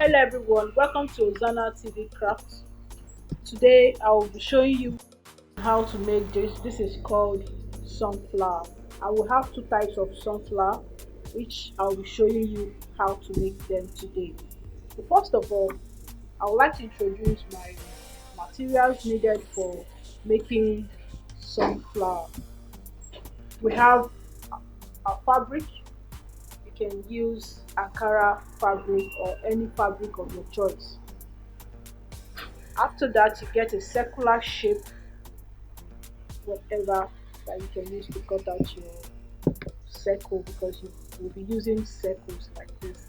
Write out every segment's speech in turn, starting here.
Hello everyone, welcome to Ozana TV Craft. Today I will be showing you how to make this. This is called sunflower. I will have two types of sunflower, which I will be showing you how to make them today. So first of all, I would like to introduce my materials needed for making sunflower. We have a fabric. You can use Ankara fabric or any fabric of your choice. After that, you get a circular shape, whatever that you can use to cut out your circle, because you will be using circles like this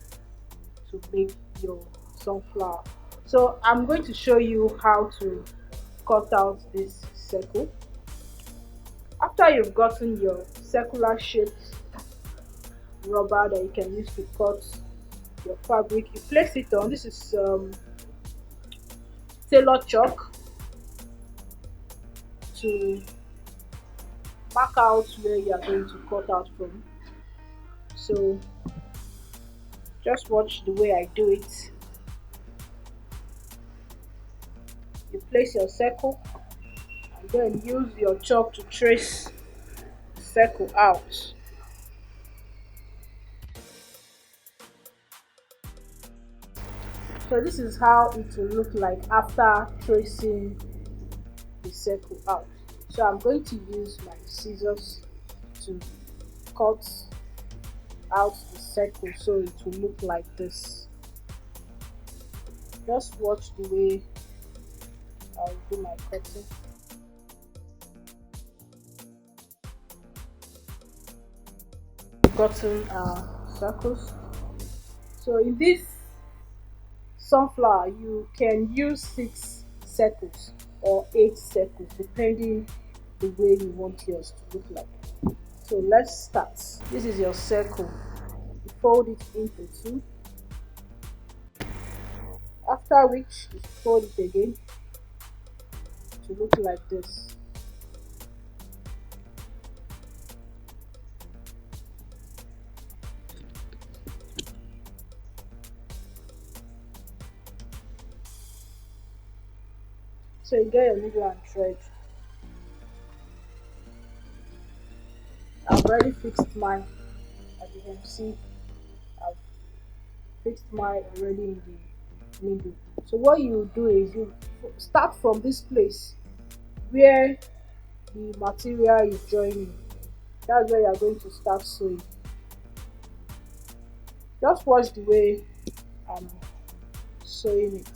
to make your sunflower. So I'm going to show you how to cut out this circle. After you've gotten your circular shaped rubber that you can use to cut your fabric, you place it on. This is tailor chalk to mark out where you are going to cut out from. So just watch the way I do it. You place your circle and then use your chalk to trace the circle out. So this is how it will look like after tracing the circle out. So I'm going to use my scissors to cut out the circle so it will look like this. Just watch the way I'll do my cutting. Gotten circles. So in this sunflower, you can use 6 circles or 8 circles depending the way you want yours to look like. So let's start. This is your circle. You fold it into 2. After which you fold it again to look like this. So you get your needle and thread. I've already fixed mine. As you can see, I've fixed mine already in the needle. So what you do is you start from this place where the material is joining. That's where you are going to start sewing. Just watch the way I'm sewing it.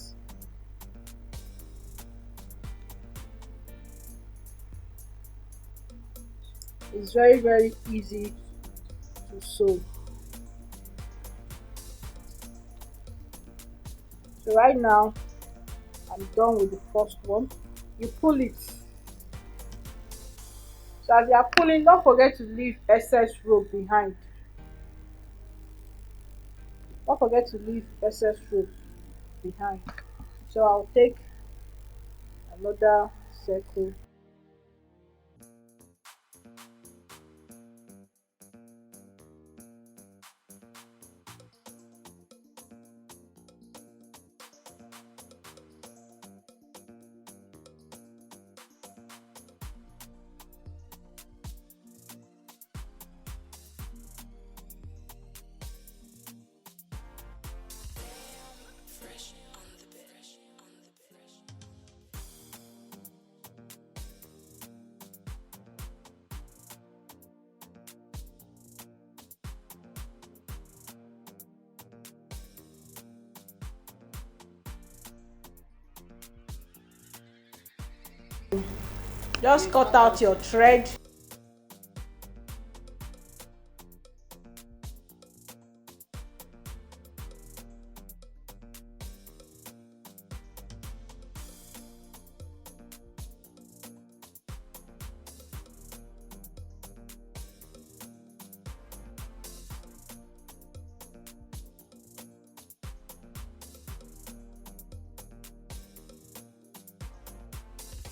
It's very easy to sew. So right now I'm done with the first one. You pull it. So as you are pulling, don't forget to leave excess rope behind. Don't forget to leave excess rope behind. So I'll take another circle. Just cut out your thread.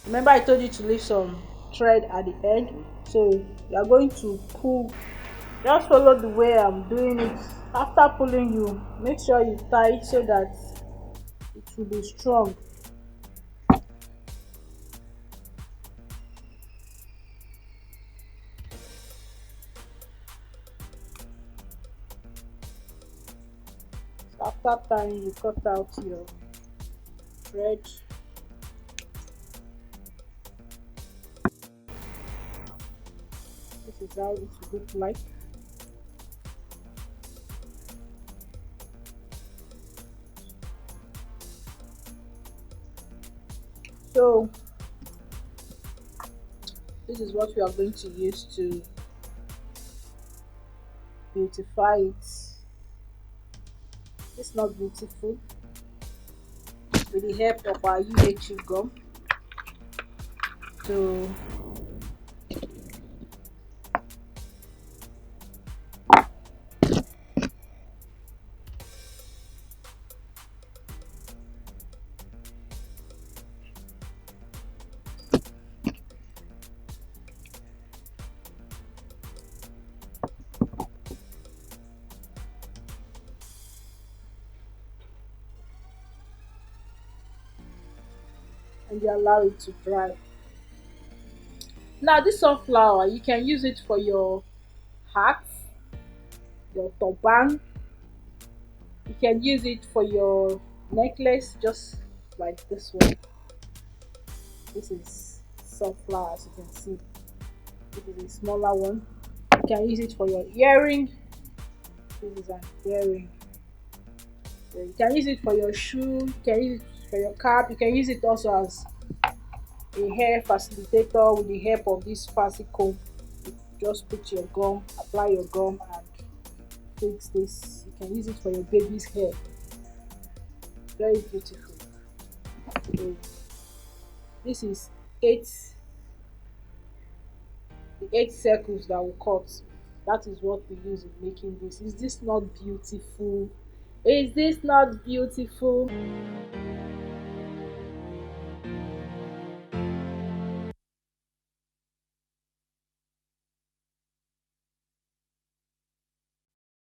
Remember I told you to leave some thread at the end, so you are going to pull. Just follow the way I'm doing it. After pulling, you make sure you tie it so that should be strong. So after tying, you cut out your thread. This is how it will look like. So this is what we are going to use to beautify it. It's not beautiful with the help of our UHU gum. So and you allow it to dry. Now this sunflower, you can use it for your hat, your turban. You can use it for your necklace, just like this one. This is sunflower, as you can see. This is a smaller one. You can use it for your earring. This is an earring. So you can use it for your shoe. You can use it for your cap. You can use it also as a hair facilitator with the help of this fancy comb. You just put your gum, apply your gum, and fix this. You can use it for your baby's hair. Very beautiful. So this is eight, the 8 circles that we cut. That is what we use in making this. Is this not beautiful? Is this not beautiful?